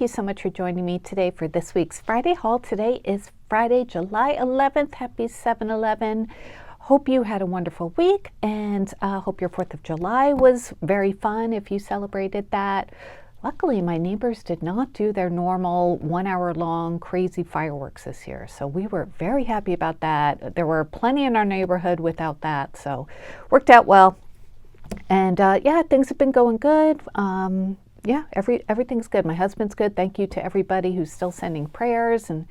so much for joining me today for this week's Friday haul. Today is Friday, July 11th. Happy 7/11. Hope you had a wonderful week, and hope your 4th of July was very fun if you celebrated that. Luckily, my neighbors did not do their normal 1 hour long crazy fireworks this year, so we were very happy about that. There were plenty in our neighborhood without that, so worked out well. And yeah, things have been going good. Yeah, everything's good. My husband's good. Thank you to everybody who's still sending prayers. And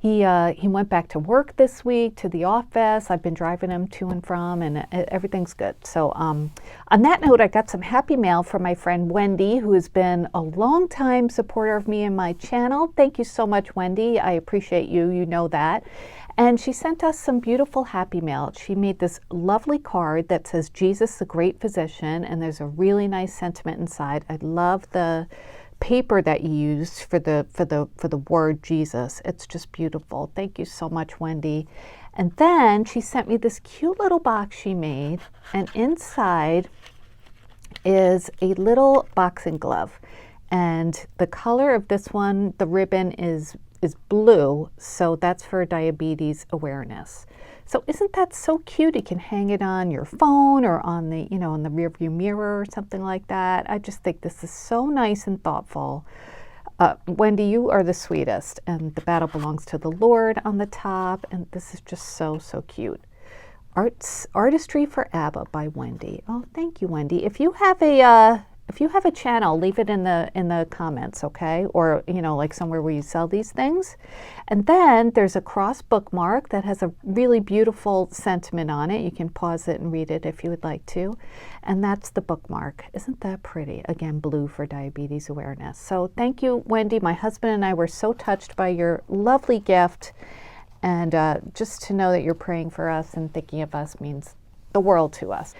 he went back to work this week, to the office. I've been driving him to and from, and everything's good. So on that note, I got some happy mail from my friend Wendy, who has been a long-time supporter of me and my channel. Thank you so much, Wendy. I appreciate you. You know that. And she sent us some beautiful happy mail. She made this lovely card that says, Jesus, the great physician, and there's a really nice sentiment inside. I love the paper that you used for the word Jesus. It's just beautiful. Thank you so much, Wendy. And then she sent me this cute little box she made, and inside is a little boxing glove. And the color of this one, the ribbon is blue, so that's for diabetes awareness. So isn't that so cute? You can hang it on your phone or on the, in the rearview mirror or something like that. I just think this is so nice and thoughtful. Wendy, you are the sweetest, and the battle belongs to the Lord on the top, and this is just so, so cute. Artistry for ABBA by Wendy. Oh, thank you, Wendy. If you have a channel, leave it in the comments, okay? Or, like somewhere where you sell these things. And then there's a cross bookmark that has a really beautiful sentiment on it. You can pause it and read it if you would like to. And that's the bookmark. Isn't that pretty? Again, blue for diabetes awareness. So thank you, Wendy. My husband and I were so touched by your lovely gift. And just to know that you're praying for us and thinking of us means the world to us.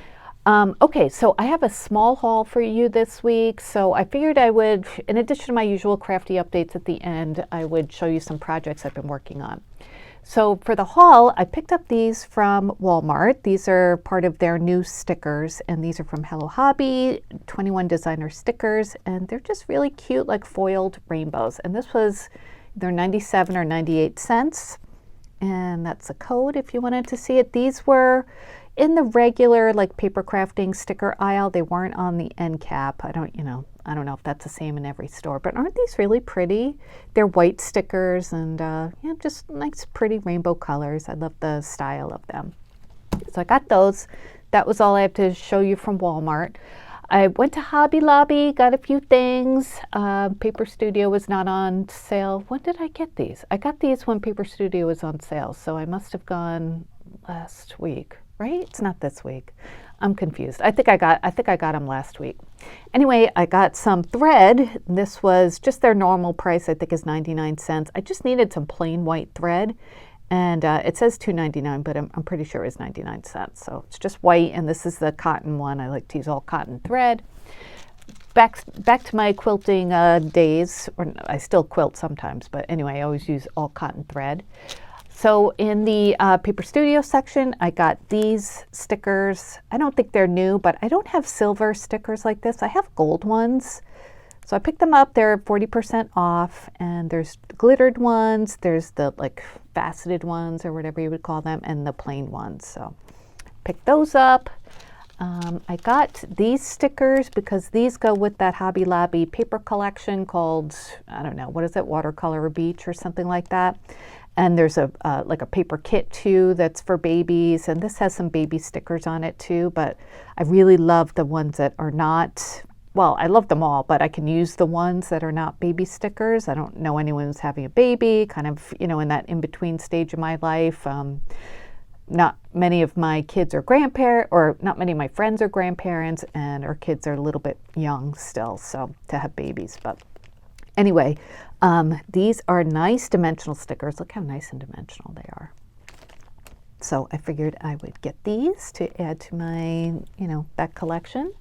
Okay, so I have a small haul for you this week. So I figured I would, in addition to my usual crafty updates at the end, I would show you some projects I've been working on. So for the haul, I picked up these from Walmart. These are part of their new stickers, and these are from Hello Hobby, 21 designer stickers, and they're just really cute, like foiled rainbows. And this was either 97 or 98 cents, and that's a code if you wanted to see it. These were in the regular like paper crafting sticker aisle. They weren't on the end cap. I don't know if that's the same in every store, but aren't these really pretty? They're white stickers and just nice pretty rainbow colors. I love the style of them. So I got those. That was all I have to show you from Walmart. I went to Hobby Lobby, got a few things. Paper Studio was not on sale. When did I get these? I got these when Paper Studio was on sale, so I must have gone last week. Right? It's not this week. I'm confused. I think I got them last week. Anyway, I got some thread. This was just their normal price, I think is 99 cents. I just needed some plain white thread, and it says $2.99, but I'm pretty sure it's 99 cents. So it's just white, and this is the cotton one. I like to use all cotton thread. Back to my quilting days, or I still quilt sometimes, but anyway, I always use all cotton thread. So in the Paper Studio section, I got these stickers. I don't think they're new, but I don't have silver stickers like this. I have gold ones. So I picked them up. They're 40% off, and there's glittered ones. There's the like faceted ones or whatever you would call them, and the plain ones. So picked those up. I got these stickers because these go with that Hobby Lobby paper collection called, I don't know, what is it, Watercolor Beach or something like that. And there's like a paper kit too that's for babies, and this has some baby stickers on it too, but I really love the ones that are not, well, I love them all, but I can use the ones that are not baby stickers. I don't know anyone who's having a baby, kind of, in that in-between stage of my life. Not many of my kids are grandparents, or not many of my friends are grandparents, and our kids are a little bit young still, so to have babies, but anyway, these are nice dimensional stickers. Look how nice and dimensional they are. So I figured I would get these to add to my, that collection.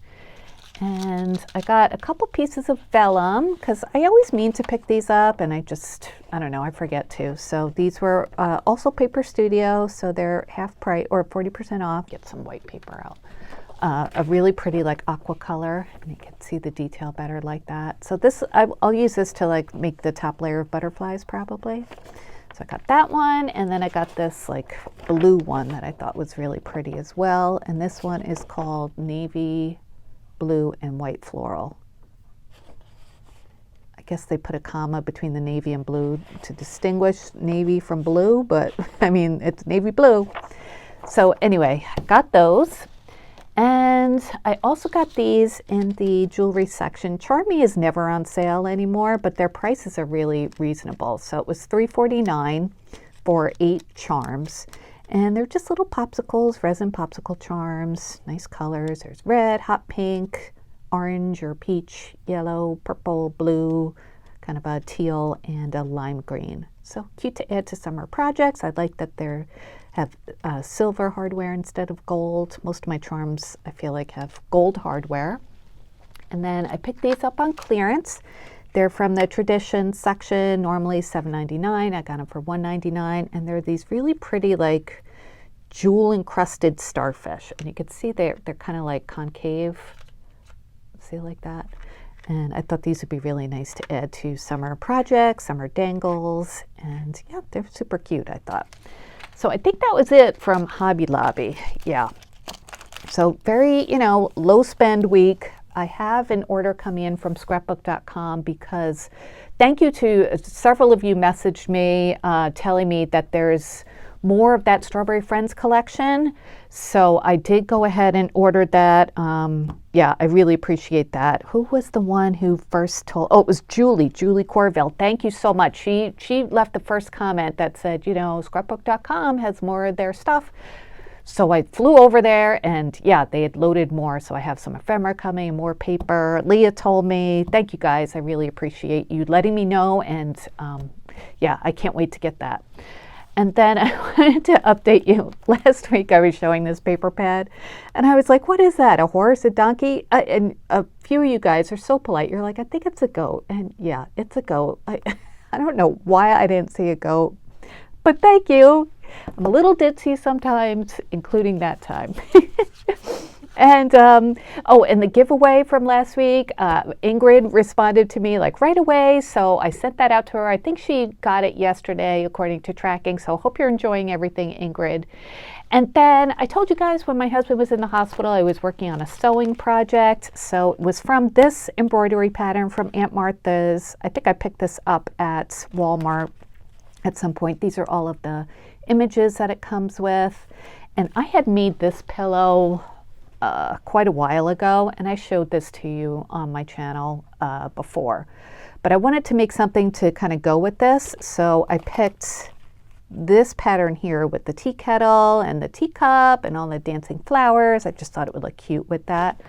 And I got a couple pieces of vellum because I always mean to pick these up and I don't know, I forget to. So these were also Paper Studio, so they're half price or 40% off. Get some white paper out. a really pretty like aqua color, and you can see the detail better like that. So this, I'll use this to like make the top layer of butterflies probably. So I got that one, and then I got this like blue one that I thought was really pretty as well. And this one is called Navy Blue and White Floral. I guess they put a comma between the navy and blue to distinguish navy from blue, but I mean, it's navy blue. So anyway, I got those. And I also got these in the jewelry section. Charmy is never on sale anymore, but their prices are really reasonable. So it was $3.49 for 8 charms. And they're just little popsicles, resin popsicle charms, nice colors. There's red, hot pink, orange or peach, yellow, purple, blue, kind of a teal, and a lime green. So cute to add to summer projects. I like that they're have silver hardware instead of gold. Most of my charms, I feel like, have gold hardware. And then I picked these up on clearance. They're from the Tradition section, normally $7.99. I got them for $1.99, and they're these really pretty, like, jewel-encrusted starfish. And you can see they're kind of like concave. See, like that? And I thought these would be really nice to add to summer projects, summer dangles, and yeah, they're super cute, I thought. So I think that was it from Hobby Lobby. Yeah. So very, low spend week. I have an order coming in from scrapbook.com because thank you to several of you messaged me telling me that there's more of that Strawberry Friends collection. So I did go ahead and order that. Yeah, I really appreciate that. Who was the one who first told? Oh, it was Julie Corville. Thank you so much. She left the first comment that said, scrapbook.com has more of their stuff. So I flew over there, and yeah, they had loaded more. So I have some ephemera coming, more paper. Leah told me, thank you guys. I really appreciate you letting me know. And yeah, I can't wait to get that. And then I wanted to update you. Last week I was showing this paper pad, and I was like, what is that, a horse, a donkey? And a few of you guys are so polite. You're like, I think it's a goat. And yeah, it's a goat. I don't know why I didn't see a goat, but thank you. I'm a little ditzy sometimes, including that time. And, and the giveaway from last week, Ingrid responded to me like right away. So I sent that out to her. I think she got it yesterday according to tracking. So hope you're enjoying everything, Ingrid. And then I told you guys when my husband was in the hospital, I was working on a sewing project. So it was from this embroidery pattern from Aunt Martha's. I think I picked this up at Walmart at some point. These are all of the images that it comes with. And I had made this pillow quite a while ago, and I showed this to you on my channel before. But I wanted to make something to kind of go with this, so I picked this pattern here with the tea kettle and the teacup and all the dancing flowers. I just thought it would look cute with that.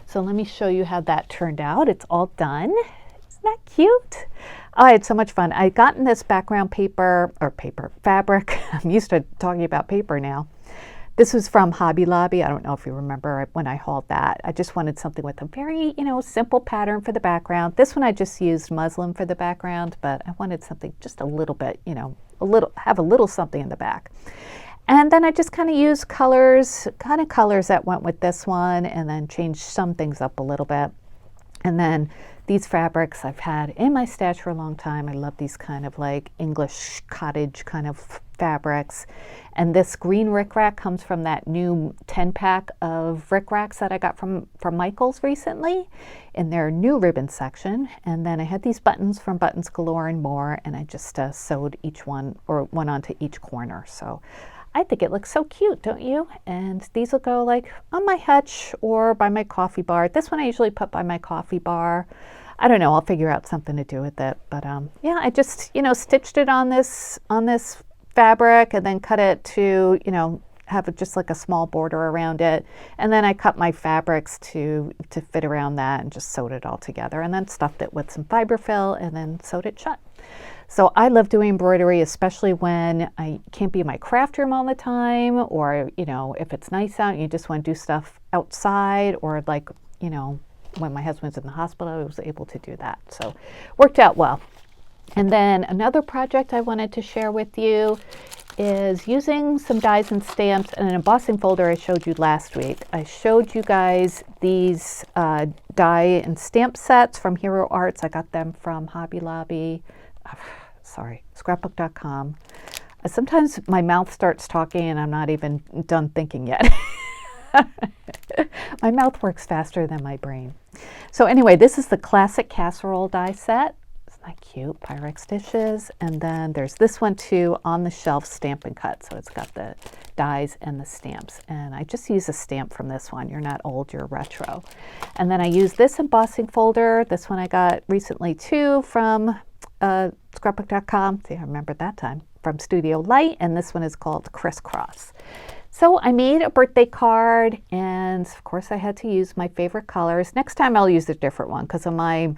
So let me show you how that turned out. It's all done. Isn't that cute? Oh, I had so much fun. I gotten this background fabric. I'm used to talking about paper now. This was from Hobby Lobby. I don't know if you remember when I hauled that. I just wanted something with a very, simple pattern for the background. This one I just used muslin for the background, but I wanted something just a little bit, have a little something in the back. And then I just kind of used colors that went with this one, and then changed some things up a little bit. And then these fabrics I've had in my stash for a long time. I love these kind of like English cottage kind of fabrics. And this green rickrack comes from that new 10-pack of rickracks that I got from Michaels recently in their new ribbon section. And then I had these buttons from Buttons Galore and More, and I just sewed each one onto each corner. So I think it looks so cute, don't you? And these will go like on my hutch or by my coffee bar. This one I usually put by my coffee bar. I don't know, I'll figure out something to do with it. But yeah, I just, stitched it on this fabric and then cut it to, have just like a small border around it. And then I cut my fabrics to fit around that and just sewed it all together, and then stuffed it with some fiberfill and then sewed it shut. So I love doing embroidery, especially when I can't be in my craft room all the time, or, if it's nice out and you just want to do stuff outside, or like, when my husband's in the hospital, I was able to do that. So worked out well. And then another project I wanted to share with you is using some dies and stamps and an embossing folder I showed you last week. I showed you guys these die and stamp sets from Hero Arts. I got them from Hobby Lobby, scrapbook.com. Sometimes my mouth starts talking and I'm not even done thinking yet. My mouth works faster than my brain. So anyway, this is the classic casserole die set. Isn't that cute? Pyrex dishes. And then there's this one too, on the shelf stamp and cut. So it's got the dies and the stamps. And I just use a stamp from this one. You're not old, you're retro. And then I use this embossing folder. This one I got recently too from scrapbook.com. See, I remember that time. From Studio Light, and this one is called Crisscross. So I made a birthday card, and of course I had to use my favorite colors. Next time I'll use a different one because of my,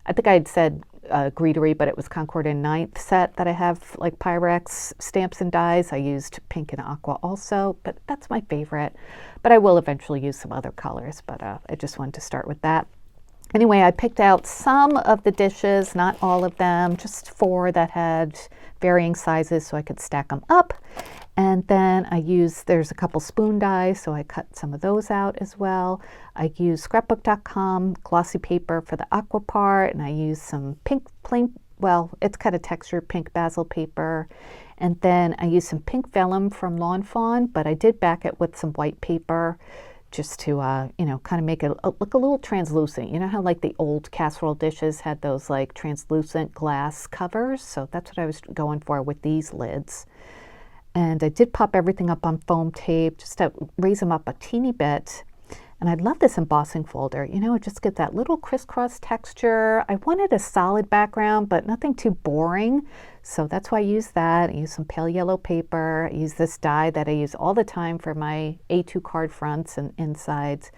I think I had said Greetery, but it was Concord and Ninth set that I have like Pyrex stamps and dies. I used pink and aqua also, but that's my favorite. But I will eventually use some other colors, but I just wanted to start with that. Anyway, I picked out some of the dishes, not all of them, just 4 that had varying sizes so I could stack them up. And then I used, there's a couple spoon dies, so I cut some of those out as well. I used scrapbook.com glossy paper for the aqua part, and I used some pink plain, well, it's kind of textured pink basil paper. And then I used some pink vellum from Lawn Fawn, but I did back it with some white paper, just to, you know, kind of make it look a little translucent. You know how like the old casserole dishes had those like translucent glass covers? So that's what I was going for with these lids. And I did pop everything up on foam tape just to raise them up a teeny bit. And I love this embossing folder. You know, it just gives that little crisscross texture. I wanted a solid background, but nothing too boring. So that's why I used that. I used some pale yellow paper. I used this die that I use all the time for my A2 card fronts and insides.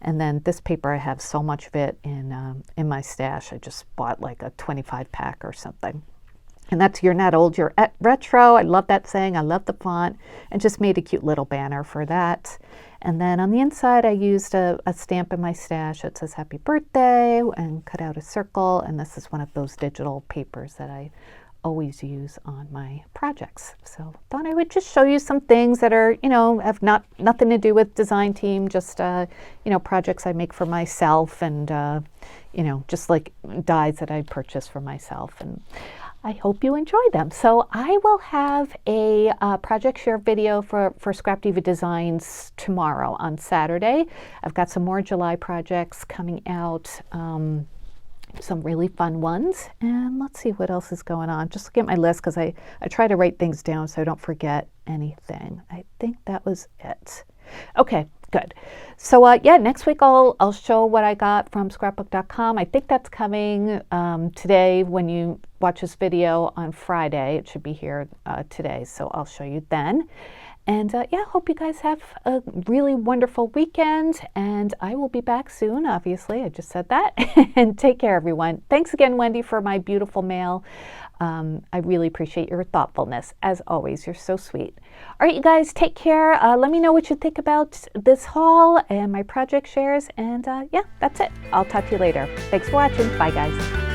And then this paper, I have so much of it in my stash. I just bought like a 25 pack or something. And that's You're Not Old, You're Retro. I love that saying. I love the font, and just made a cute little banner for that. And then on the inside, I used a stamp in my stash that says Happy Birthday and cut out a circle. And this is one of those digital papers that I always use on my projects. So thought I would just show you some things that are, you know, have nothing to do with design team, just, you know, projects I make for myself and, you know, just like dies that I purchase for myself. And I hope you enjoy them. So I will have a project share video for Scrap Diva Designs tomorrow on Saturday. I've got some more July projects coming out, some really fun ones. And let's see what else is going on. Just look at my list because I try to write things down so I don't forget anything. I think that was it. Okay, good. So yeah, next week I'll show what I got from scrapbook.com. I think that's coming today when you watch this video on Friday. It should be here today, so I'll show you then. And yeah, hope you guys have a really wonderful weekend, and I will be back soon, obviously. I just said that. And take care, everyone. Thanks again, Wendy, for my beautiful mail. I really appreciate your thoughtfulness. As always, you're so sweet. All right, you guys, take care. Let me know what you think about this haul and my project shares. And yeah, that's it. I'll talk to you later. Thanks for watching. Bye, guys.